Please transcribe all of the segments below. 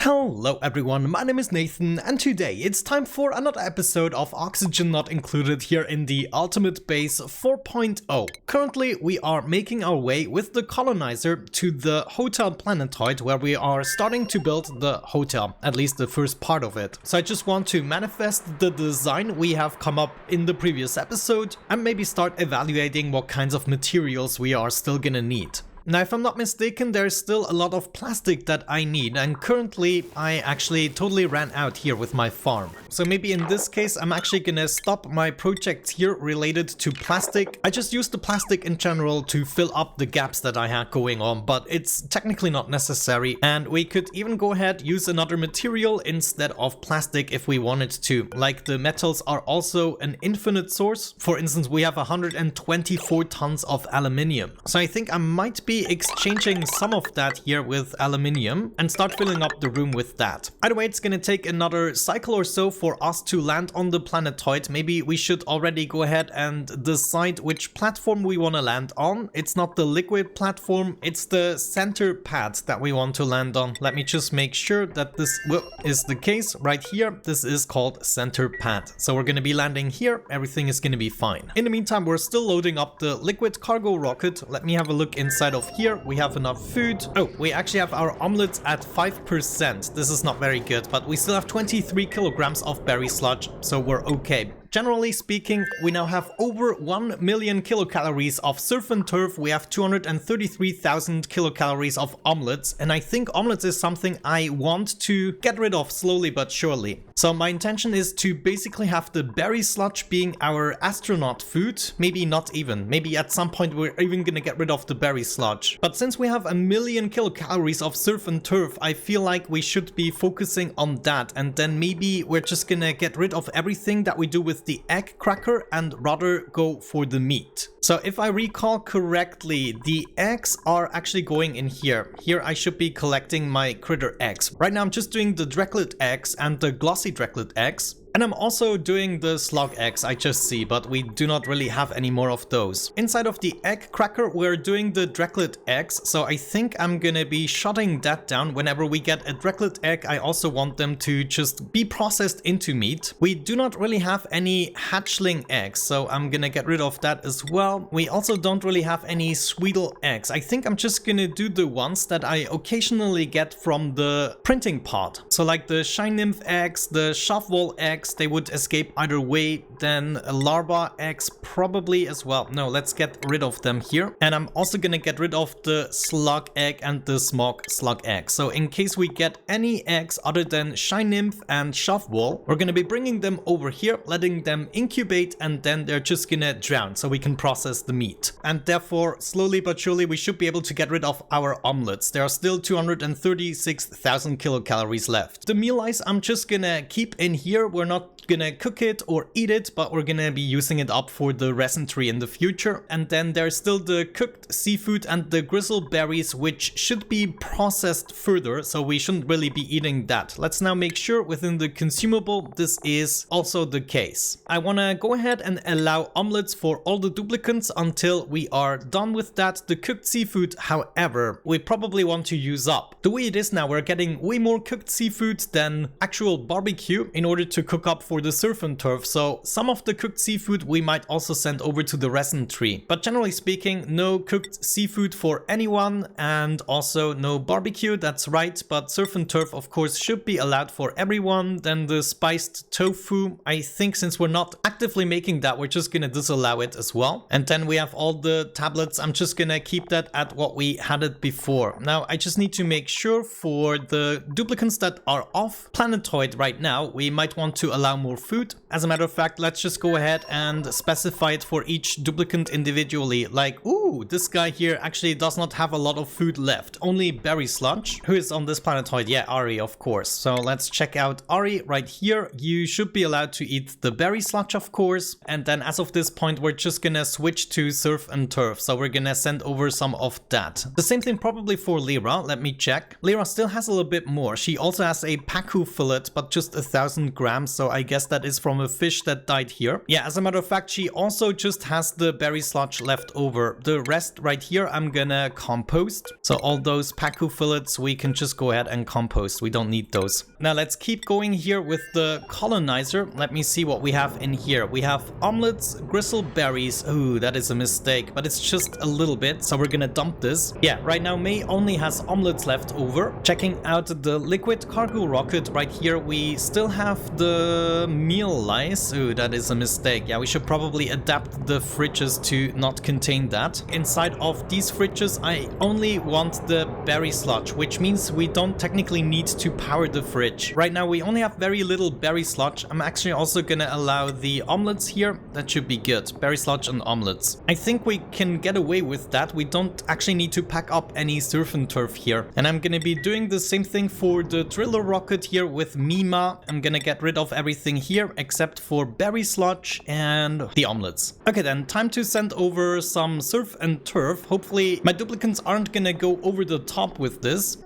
Hello everyone, my name is Nathan, and today it's time for another episode of Oxygen Not Included here in the Ultimate Base 4.0. Currently, we are making our way with the colonizer to the hotel planetoid where we are starting to build the hotel, at least the first part of it. So I just want to manifest the design we have come up in the previous episode and maybe start evaluating what kinds of materials we are still gonna need. Now, if I'm not mistaken, there's still a lot of plastic that I need, and currently I actually totally ran out here with my farm. So maybe in this case, I'm actually gonna stop my project here related to plastic. I just used the plastic in general to fill up the gaps that I had going on, but it's technically not necessary, and we could even go ahead, use another material instead of plastic if we wanted to. Like, the metals are also an infinite source. For instance, we have 124 tons of aluminium. So I think I might be exchanging some of that here with aluminium and start filling up the room with that. Either way, it's gonna take another cycle or so for us to land on the planetoid. Maybe we should already go ahead and decide which platform we want to land on. It's not the liquid platform, it's the center pad that we want to land on. Let me just make sure that this is the case right here. This is called center pad. So we're gonna be landing here, everything is gonna be fine. In the meantime, we're still loading up the liquid cargo rocket. Let me have a look inside of here. We have enough food. Oh, we actually have our omelets at 5%. This is not very good, but we still have 23 kilograms of berry sludge, so we're okay. Generally speaking, we now have over 1 million kilocalories of surf and turf. We have 233,000 kilocalories of omelets, and I think omelets is something I want to get rid of slowly but surely. So my intention is to basically have the berry sludge being our astronaut food. Maybe not even. Maybe at some point we're even gonna get rid of the berry sludge. But since we have 1 million kilocalories of surf and turf, I feel like we should be focusing on that, and then maybe we're just gonna get rid of everything that we do with the egg cracker and rather go for the meat. So if I recall correctly, the eggs are actually going in here. Here I should be collecting my critter eggs. Right now I'm just doing the Drecklet eggs and the glossy Drecklet eggs. And I'm also doing the slug eggs, I just see, but we do not really have any more of those. Inside of the egg cracker, we're doing the Drecklet eggs, so I think I'm gonna be shutting that down. Whenever we get a Drecklet egg, I also want them to just be processed into meat. We do not really have any hatchling eggs, so I'm gonna get rid of that as well. We also don't really have any Sweetle eggs. I think I'm just gonna do the ones that I occasionally get from the printing pod. So like the Shine Nymph eggs, the Shovewall eggs, they would escape either way. Then larva eggs probably as well. No, let's get rid of them here. And I'm also gonna get rid of the slug egg and the smog slug egg. So in case we get any eggs other than Shine Nymph and Shovewall, we're gonna be bringing them over here, letting them incubate, and then they're just gonna drown so we can process the meat. And therefore, slowly but surely, we should be able to get rid of our omelets. There are still 236,000 kilocalories left. The meal ice I'm just gonna keep in here. We're not gonna cook it or eat it, but we're gonna be using it up for the resin tree in the future. And then there's still the cooked seafood and the grizzle berries, which should be processed further, so we shouldn't really be eating that. Let's now make sure within the consumable this is also the case. I wanna go ahead and allow omelets for all the duplicants until we are done with that. The cooked seafood, however, we probably want to use up. The way it is now, we're getting way more cooked seafood than actual barbecue in order to cook up for the surf and turf, so some of the cooked seafood we might also send over to the resin tree. But generally speaking, no cooked seafood for anyone, and also no barbecue, that's right, but surf and turf of course should be allowed for everyone. Then the spiced tofu, I think since we're not actively making that, we're just gonna disallow it as well. And then we have all the tablets. I'm just gonna keep that at what we had it before. Now I just need to make sure for the duplicants that are off planetoid right now, we might want to allow more food. As a matter of fact, let's just go ahead and specify it for each duplicant individually. Like, ooh, this guy here actually does not have a lot of food left, only berry sludge. Who is on this planetoid? Yeah, Ari, of course. So let's check out Ari right here. You should be allowed to eat the berry sludge, of course. And then as of this point, we're just gonna switch to surf and turf, so we're gonna send over some of that. The same thing probably for Lyra. Let me check. Lyra still has a little bit more. She also has a pacu fillet, but just 1,000 grams, so I guess that is from a fish that died here. Yeah, as a matter of fact, she also just has the berry sludge left over. The rest right here, I'm gonna compost. So all those pacu fillets, we can just go ahead and compost. We don't need those. Now let's keep going here with the colonizer. Let me see what we have in here. We have omelets, gristle berries. Ooh, that is a mistake, but it's just a little bit, so we're gonna dump this. Yeah, right now May only has omelets left over. Checking out the liquid cargo rocket right here, we still have the meal lice. Ooh, that is a mistake. Yeah, we should probably adapt the fridges to not contain that. Inside of these fridges, I only want the berry sludge, which means we don't technically need to power the fridge. Right now we only have very little berry sludge. I'm actually also gonna allow the omelets here. That should be good. Berry sludge and omelets. I think we can get away with that. We don't actually need to pack up any surf and turf here. And I'm gonna be doing the same thing for the driller rocket here with Mima. I'm gonna get rid of everything here except for berry sludge and the omelets. Okay then, time to send over some surf and turf. Hopefully my duplicants aren't gonna go over the top with this.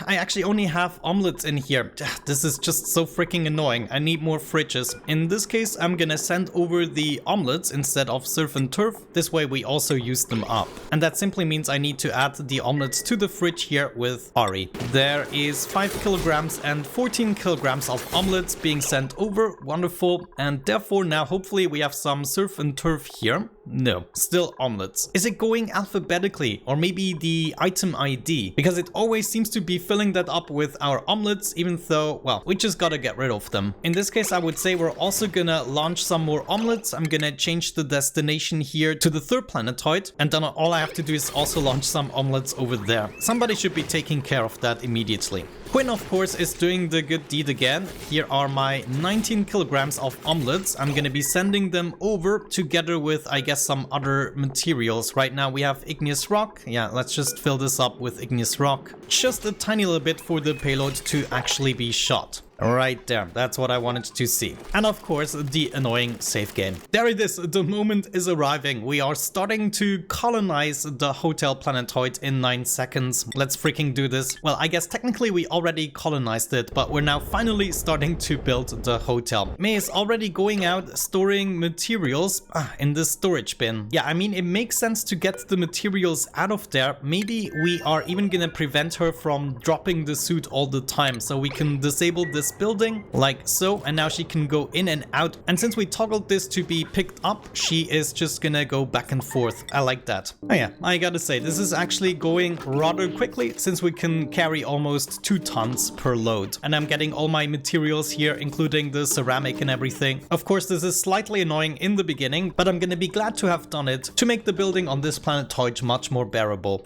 I actually only have omelets in here. This is just so freaking annoying. I need more fridges. In this case, I'm gonna send over the omelets instead of surf and turf. This way we also use them up. And that simply means I need to add the omelets to the fridge here with Ari. There is 5 kilograms and 14 kilograms of omelets being sent over. Wonderful. And therefore now hopefully we have some surf and turf here. No, still omelets. Is it going alphabetically or maybe the item ID? Because it always seems to be filling that up with our omelets, even though, well, we just gotta get rid of them. In this case, I would say we're also gonna launch some more omelets. I'm gonna change the destination here to the third planetoid, and then all I have to do is also launch some omelets over there. Somebody should be taking care of that immediately. Quinn, of course, is doing the good deed again. Here are my 19 kilograms of omelets. I'm gonna be sending them over together with, I guess, some other materials. Right now we have igneous rock. Yeah, let's just fill this up with igneous rock. Just a tiny little bit for the payload to actually be shot. Right there, that's what I wanted to see. And of course, the annoying save game. There it is, the moment is arriving. We are starting to colonize the hotel planetoid in 9 seconds. Let's freaking do this. Well, I guess technically we already colonized it, but we're now finally starting to build the hotel. May is already going out storing materials in the storage bin. Yeah, I mean, it makes sense to get the materials out of there. Maybe we are even gonna prevent her from dropping the suit all the time, so we can disable this building like so, and now she can go in and out. And since we toggled this to be picked up, she is just gonna go back and forth. I like that. Oh yeah, I gotta say, this is actually going rather quickly since we can carry almost 2 tons per load. And I'm getting all my materials here, including the ceramic and everything. Of course, this is slightly annoying in the beginning, but I'm gonna be glad to have done it to make the building on this planetoid much more bearable.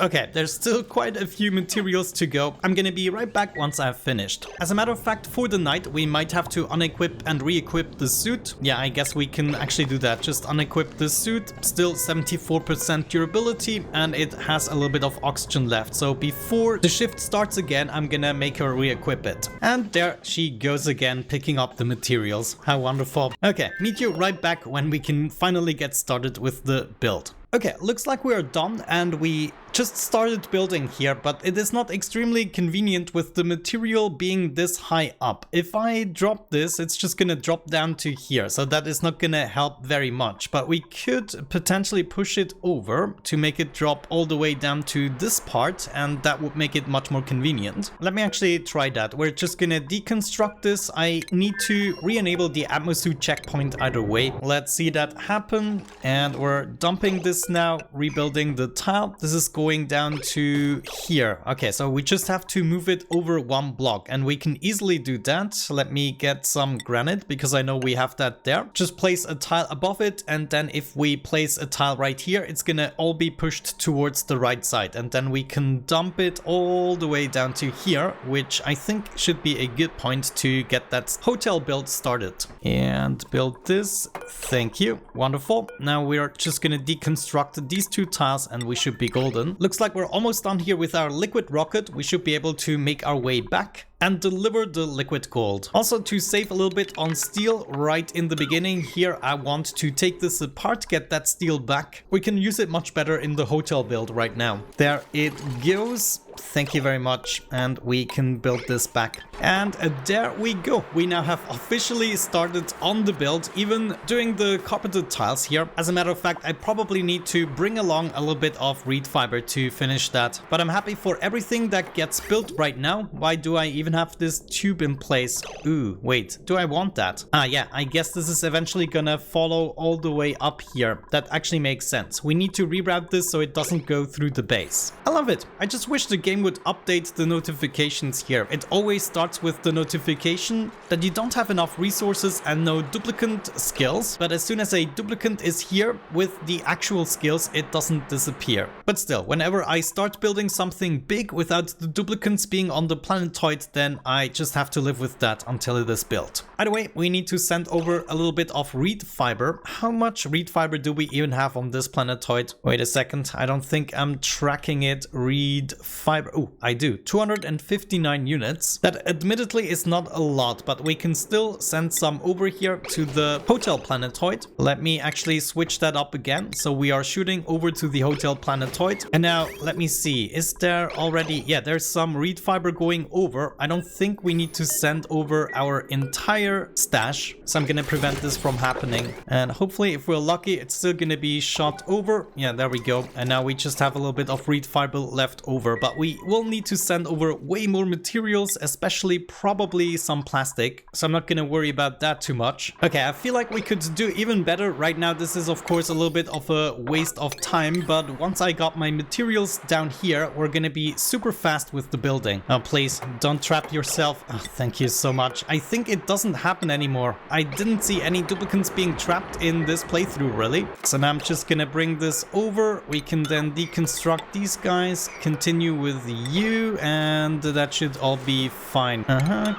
Okay, there's still quite a few materials to go. I'm gonna be right back once I've finished. As a matter of fact, for the night, we might have to unequip and re-equip the suit. Yeah, I guess we can actually do that. Just unequip the suit. Still 74% durability, and it has a little bit of oxygen left. So before the shift starts again, I'm gonna make her re-equip it. And there she goes again, picking up the materials. How wonderful. Okay, meet you right back when we can finally get started with the build. Okay, looks like we are done, and we just started building here, but it is not extremely convenient with the material being this high up. If I drop this, it's just gonna drop down to here, so that is not gonna help very much, but we could potentially push it over to make it drop all the way down to this part, and that would make it much more convenient. Let me actually try that. We're just gonna deconstruct this. I need to re-enable the atmosuit checkpoint either way. Let's see that happen, and we're dumping this now, rebuilding the tile. This is going down to here. Okay, so we just have to move it over 1 block, and we can easily do that. Let me get some granite because I know we have that there. Just place a tile above it, and then if we place a tile right here, it's gonna all be pushed towards the right side, and then we can dump it all the way down to here, which I think should be a good point to get that hotel build started. And build this. Thank you. Wonderful. Now we're just gonna deconstruct these 2 tiles, and we should be golden. Looks like we're almost done here with our liquid rocket. We should be able to make our way back and deliver the liquid gold. Also, to save a little bit on steel right in the beginning here, I want to take this apart, get that steel back. We can use it much better in the hotel build right now. There it goes. thank you very much. And we can build this back. And there we go. We now have officially started on the build, even doing the carpeted tiles here. As a matter of fact, I probably need to bring along a little bit of reed fiber to finish that. But I'm happy for everything that gets built right now. Why do I even have this tube in place? Ooh, wait, do I want that? Ah, yeah, I guess this is eventually gonna follow all the way up here. That actually makes sense. We need to reroute this so it doesn't go through the base. I love it. I just wish the game would update the notifications here. It always starts with the notification that you don't have enough resources and no duplicant skills, but as soon as a duplicant is here with the actual skills, it doesn't disappear. But still, whenever I start building something big without the duplicants being on the planetoid, then I just have to live with that until it is built. Either way, we need to send over a little bit of reed fiber. How much reed fiber do we even have on this planetoid? Wait a second, I don't think I'm tracking it. Reed fiber. Oh, I do. 259 units. That admittedly is not a lot, but we can still send some over here to the hotel planetoid. Let me actually switch that up again. So we are shooting over to the hotel planetoid. And now let me see. Is there already... Yeah, there's some reed fiber going over. I don't think we need to send over our entire stash. So I'm gonna prevent this from happening. And hopefully, if we're lucky, it's still gonna be shot over. Yeah, there we go. And now we just have a little bit of reed fiber left over. But we will need to send over way more materials, especially probably some plastic. So I'm not gonna worry about that too much. Okay, I feel like we could do even better. Right now, this is of course a little bit of a waste of time. But once I got my materials down here, we're gonna be super fast with the building. Oh, please, don't trap yourself. Oh, thank you so much. I think it doesn't happen anymore. I didn't see any duplicants being trapped in this playthrough, really. So now I'm just gonna bring this over. We can then deconstruct these guys, continue with you, and that should all be fine.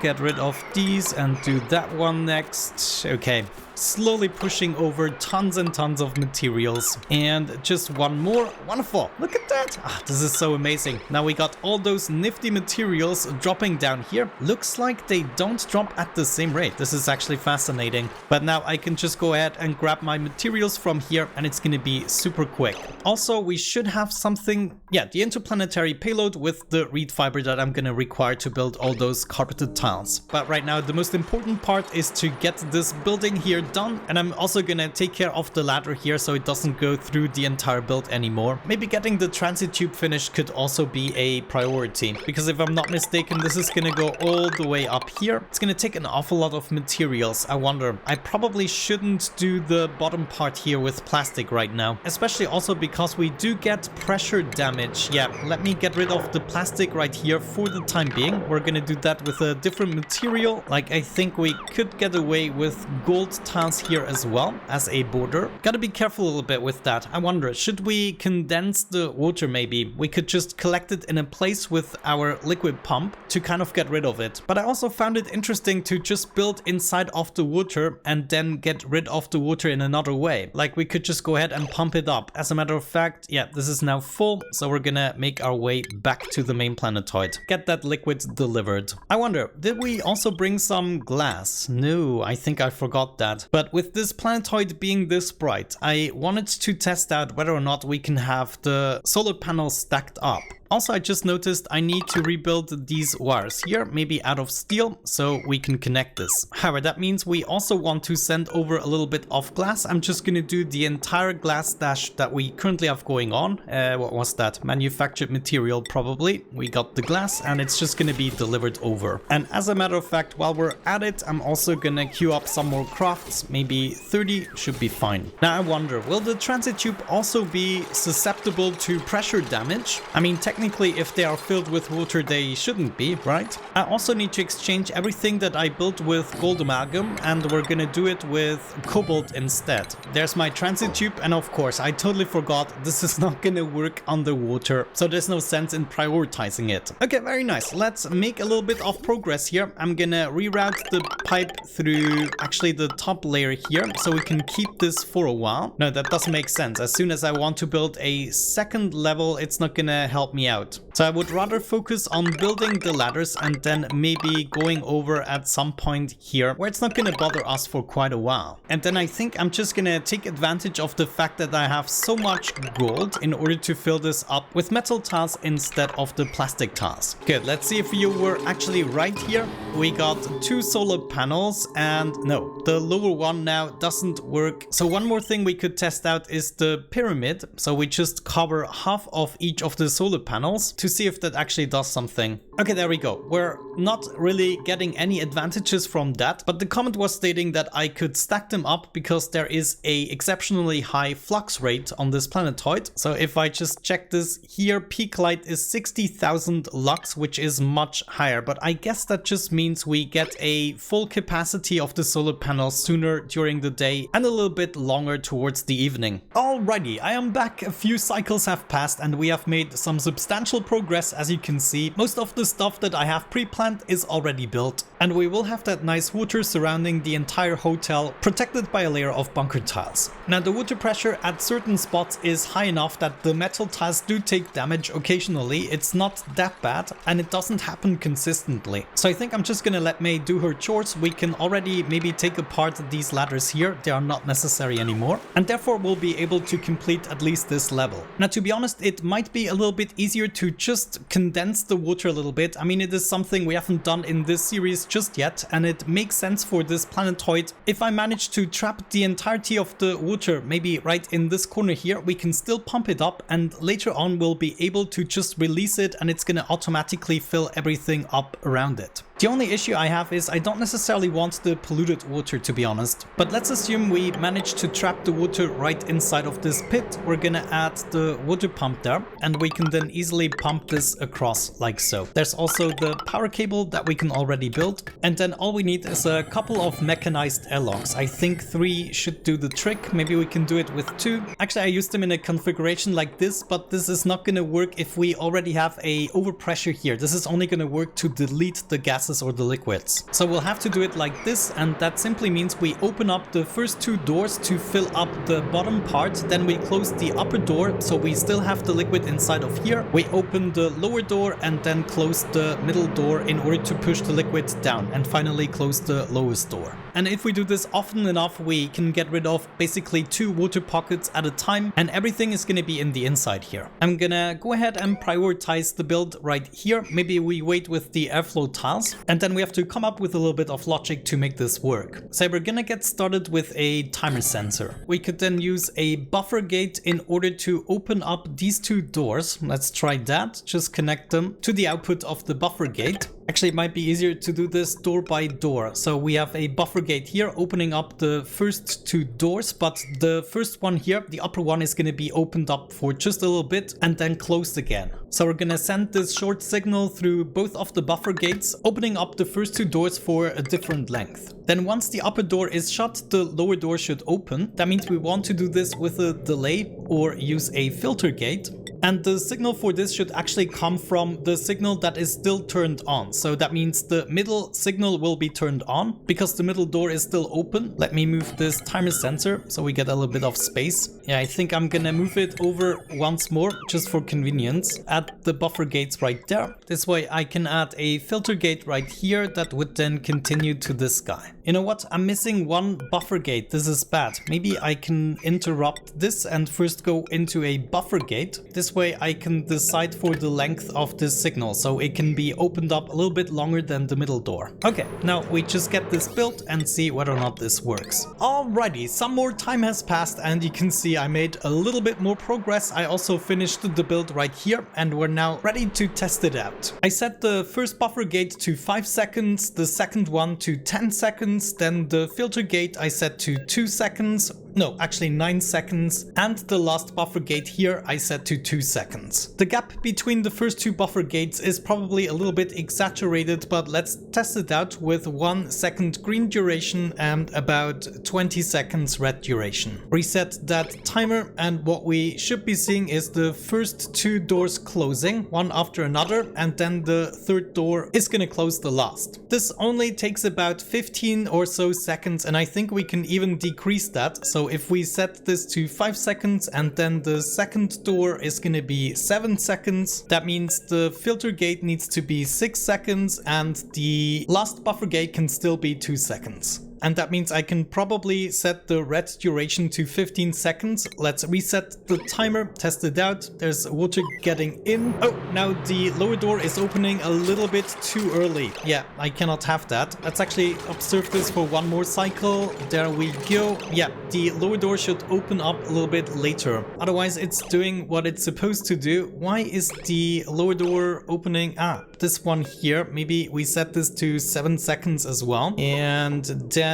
Get rid of these and do that one next. Okay. Slowly pushing over tons and tons of materials. And just one more. Wonderful. Look at that. Ah, this is so amazing. Now we got all those nifty materials dropping down here. Looks like they don't drop at the same rate. This is actually fascinating. But now I can just go ahead and grab my materials from here and it's going to be super quick. Also, we should have something. Yeah, the interplanetary payload with the reed fiber that I'm going to require to build all those carpeted tiles. But right now, the most important part is to get this building here done, and I'm also gonna take care of the ladder here so it doesn't go through the entire build anymore. Maybe getting the transit tube finished could also be a priority, because if I'm not mistaken, this is gonna go all the way up here. It's gonna take an awful lot of materials. I wonder, I probably shouldn't do the bottom part here with plastic right now, especially also because we do get pressure damage. Yeah, let me get rid of the plastic right here for the time being. We're gonna do that with a different material. Like, I think we could get away with gold tiles here as well as a border. Gotta be careful a little bit with that. I wonder, should we condense the water maybe? We could just collect it in a place with our liquid pump to kind of get rid of it. But I also found it interesting to just build inside of the water and then get rid of the water in another way. Like, we could just go ahead and pump it up. As a matter of fact, yeah, this is now full. So we're gonna make our way back to the main planetoid. Get that liquid delivered. I wonder, did we also bring some glass? No, I think I forgot that. But with this planetoid being this bright, I wanted to test out whether or not we can have the solar panels stacked up. Also, I just noticed I need to rebuild these wires here, maybe out of steel, so we can connect this. However, that means we also want to send over a little bit of glass. I'm just going to do the entire glass stash that we currently have going on. What was that? Manufactured material, probably. We got the glass and it's just going to be delivered over. And as a matter of fact, while we're at it, I'm also going to queue up some more crafts. Maybe 30 should be fine. Now, I wonder, will the transit tube also be susceptible to pressure damage? I mean, technically, if they are filled with water, they shouldn't be, right? I also need to exchange everything that I built with gold amalgam, and we're gonna do it with cobalt instead. There's my transit tube, and of course, I totally forgot this is not gonna work underwater, so there's no sense in prioritizing it. Okay, very nice. Let's make a little bit of progress here. I'm gonna reroute the pipe through actually the top layer here, so we can keep this for a while. No, that doesn't make sense. As soon as I want to build a second level, it's not gonna help me out. So I would rather focus on building the ladders and then maybe going over at some point here where it's not gonna bother us for quite a while. And then I think I'm just gonna take advantage of the fact that I have so much gold in order to fill this up with metal tiles instead of the plastic tiles. Good, let's see if you were actually right here. We got 2 solar panels and no, the lower one now doesn't work. So one more thing we could test out is the pyramid. So we just cover half of each of the solar panels to see if that actually does something. Okay, there we go. We're not really getting any advantages from that, but the comment was stating that I could stack them up because there is a exceptionally high flux rate on this planetoid. So if I just check this here, peak light is 60,000 lux, which is much higher, but I guess that just means we get a full capacity of the solar panels sooner during the day and a little bit longer towards the evening. Alrighty, I am back. A few cycles have passed and we have made some substantial progress. As you can see, most of the stuff that I have pre-planned is already built, and we will have that nice water surrounding the entire hotel, protected by a layer of bunker tiles. Now the water pressure at certain spots is high enough that the metal tiles do take damage occasionally. It's not that bad and it doesn't happen consistently. So I think I'm just gonna let May do her chores. We can already maybe take apart these ladders here. They are not necessary anymore, and therefore we'll be able to complete at least this level. Now to be honest, it might be a little bit easier to just condense the water a little bit. I mean, it is something we haven't done in this series just yet, and it makes sense for this planetoid. If I manage to trap the entirety of the water, maybe right in this corner here, we can still pump it up, and later on we'll be able to just release it and it's gonna automatically fill everything up around it. The only issue I have is I don't necessarily want the polluted water, to be honest. But let's assume we manage to trap the water right inside of this pit. We're gonna add the water pump there, and we can then easily pump this across like so. There's also the power cable that we can already build. And then all we need is a couple of mechanized airlocks. I think 3 should do the trick. Maybe we can do it with 2. Actually, I used them in a configuration like this, but this is not gonna work if we already have a overpressure here. This is only gonna work to delete the gases or the liquids. So we'll have to do it like this, and that simply means we open up the first 2 doors to fill up the bottom part, then we close the upper door so we still have the liquid inside of here. We open the lower door and then close the middle door in order to push the liquid down, and finally close the lowest door. And if we do this often enough, we can get rid of basically 2 water pockets at a time, and everything is going to be in the inside here. I'm gonna go ahead and prioritize the build right here. Maybe we wait with the airflow tiles, and then we have to come up with a little bit of logic to make this work. So we're gonna get started with a timer sensor. We could then use a buffer gate in order to open up these 2 doors. Let's try that. Just connect them to the output of the buffer gate. Actually, it might be easier to do this door by door. So we have a buffer gate here opening up the first 2 doors, but the first one here, the upper one, is going to be opened up for just a little bit and then closed again. So we're going to send this short signal through both of the buffer gates, opening up the first 2 doors for a different length. Then once the upper door is shut, the lower door should open. That means we want to do this with a delay or use a filter gate. And the signal for this should actually come from the signal that is still turned on. So that means the middle signal will be turned on because the middle door is still open. Let me move this timer sensor so we get a little bit of space. Yeah, I think I'm gonna move it over once more just for convenience. Add the buffer gates right there. This way I can add a filter gate right here that would then continue to this guy. You know what? I'm missing 1 buffer gate. This is bad. Maybe I can interrupt this and first go into a buffer gate. This way I can decide for the length of this signal so it can be opened up a little bit longer than the middle door. Okay, now we just get this built and see whether or not this works. Alrighty, some more time has passed and you can see I made a little bit more progress. I also finished the build right here and we're now ready to test it out. I set the first buffer gate to 5 seconds, the second one to 10 seconds, then the filter gate I set to 2 seconds. No, actually 9 seconds. And the last buffer gate here I set to 2 seconds. The gap between the first 2 buffer gates is probably a little bit exaggerated, but let's test it out with 1 second green duration and about 20 seconds red duration. Reset that timer and what we should be seeing is the first 2 doors closing, one after another, and then the third door is gonna close the last. This only takes about 15 or so seconds, and I think we can even decrease that. So if we set this to 5 seconds and then the second door is going gonna be 7 seconds. That means the filter gate needs to be 6 seconds and the last buffer gate can still be 2 seconds. And that means I can probably set the red duration to 15 seconds. Let's reset the timer, test it out. There's water getting in. Oh, now the lower door is opening a little bit too early. Yeah, I cannot have that. Let's actually observe this for one more cycle. There we go. Yeah, the lower door should open up a little bit later. Otherwise, it's doing what it's supposed to do. Why is the lower door opening? Ah, this one here. Maybe we set this to 7 seconds as well. And then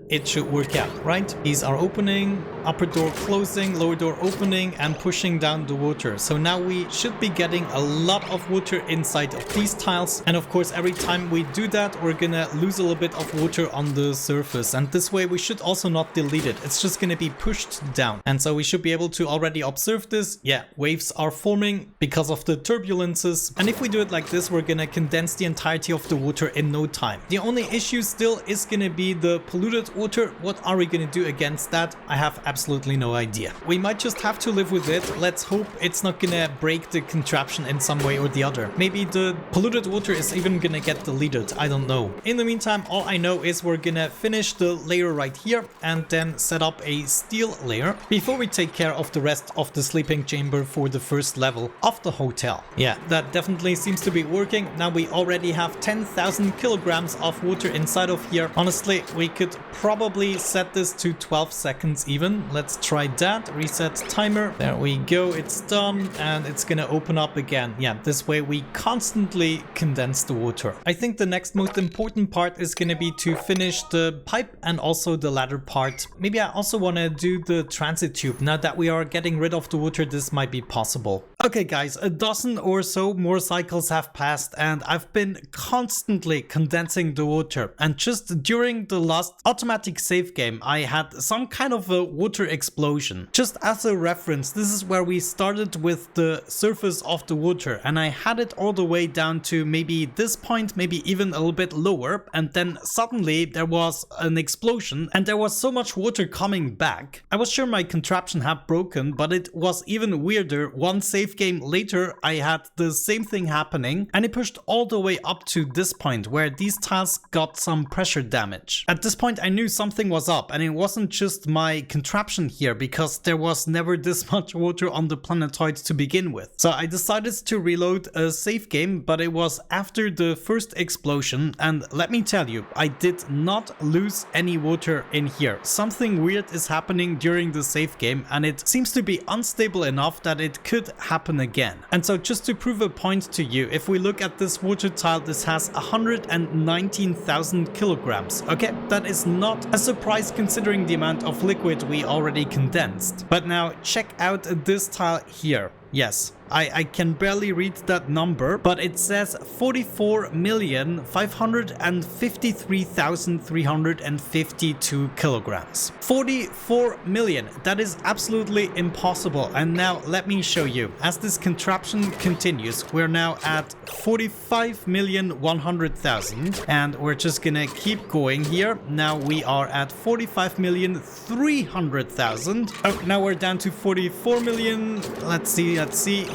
it should work out, right? These are opening, upper door closing, lower door opening and pushing down the water. So now we should be getting a lot of water inside of these tiles. And of course, every time we do that, we're gonna lose a little bit of water on the surface. And this way we should also not delete it. It's just gonna be pushed down. And so we should be able to already observe this. Yeah, waves are forming because of the turbulences. And if we do it like this, we're gonna condense the entirety of the water in no time. The only issue still is gonna be the polluted water. What are we going to do against that? I have absolutely no idea. We might just have to live with it. Let's hope it's not going to break the contraption in some way or the other. Maybe the polluted water is even going to get deleted. I don't know. In the meantime, all I know is we're going to finish the layer right here and then set up a steel layer before we take care of the rest of the sleeping chamber for the first level of the hotel. Yeah, that definitely seems to be working. Now we already have 10,000 kilograms of water inside of here. Honestly, we could probably set this to 12 seconds even. Let's try that. Reset timer. There we go. It's done and it's gonna open up again. Yeah, this way we constantly condense the water. I think the next most important part is gonna be to finish the pipe and also the ladder part. Maybe I also want to do the transit tube. Now that we are getting rid of the water, this might be possible. Okay guys, a dozen or so more cycles have passed and I've been constantly condensing the water. And just during the last automatic save game, I had some kind of a water explosion. Just as a reference, this is where we started with the surface of the water and I had it all the way down to maybe this point, maybe even a little bit lower, and then suddenly there was an explosion and there was so much water coming back. I was sure my contraption had broken, but it was even weirder. One save game later, I had the same thing happening and it pushed all the way up to this point where these tiles got some pressure damage. At this point I knew something was up and it wasn't just my contraption here because there was never this much water on the planetoid to begin with. So I decided to reload a save game, but it was after the first explosion and let me tell you, I did not lose any water in here. Something weird is happening during the save game and it seems to be unstable enough that it could happen again. And so just to prove a point to you, if we look at this water tile, this has 119,000 kilograms. Okay, that is not a surprise considering the amount of liquid we already condensed. But now check out this tile here. Yes, I can barely read that number, but it says 44,553,352 kilograms. 44 million. That is absolutely impossible. And now let me show you. As this contraption continues, we're now at 45,100,000 and we're just gonna keep going here. Now we are at 45,300,000. Oh, now we're down to 44 million. Let's see.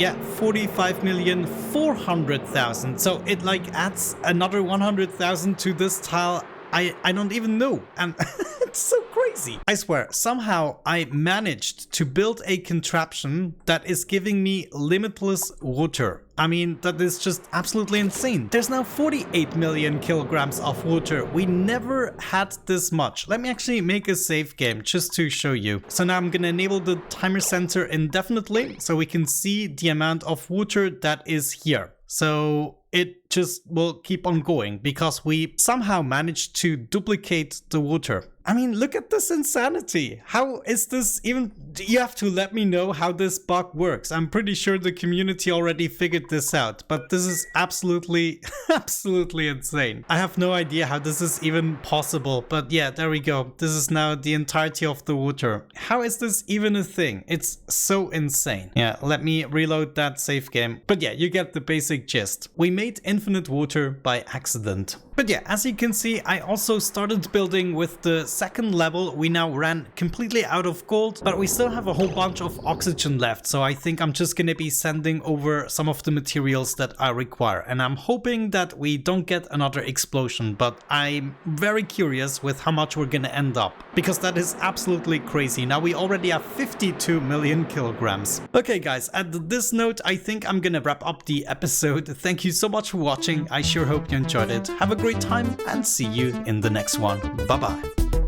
Yeah, 45,400,000. So it like adds another 100,000 to this tile. I don't even know. And it's so crazy. I swear, somehow I managed to build a contraption that is giving me limitless water. I mean, that is just absolutely insane. There's now 48 million kilograms of water. We never had this much. Let me actually make a save game just to show you. So now I'm gonna enable the timer sensor indefinitely so we can see the amount of water that is here. So it just will keep on going because we somehow managed to duplicate the water. I mean, look at this insanity. How is this even... You have to let me know how this bug works. I'm pretty sure the community already figured this out, but this is absolutely, absolutely insane. I have no idea how this is even possible, but yeah, there we go. This is now the entirety of the water. How is this even a thing? It's so insane. Yeah, let me reload that save game. But yeah, you get the basic gist. We made infinite water by accident. But yeah, as you can see, I also started building with the second level. We now ran completely out of gold, but we still have a whole bunch of oxygen left. So I think I'm just gonna be sending over some of the materials that I require. And I'm hoping that we don't get another explosion, but I'm very curious with how much we're gonna end up, because that is absolutely crazy. Now we already have 52 million kilograms. Okay guys, at this note, I think I'm gonna wrap up the episode. Thank you so much for watching. I sure hope you enjoyed it. Have a great time and see you in the next one. Bye bye.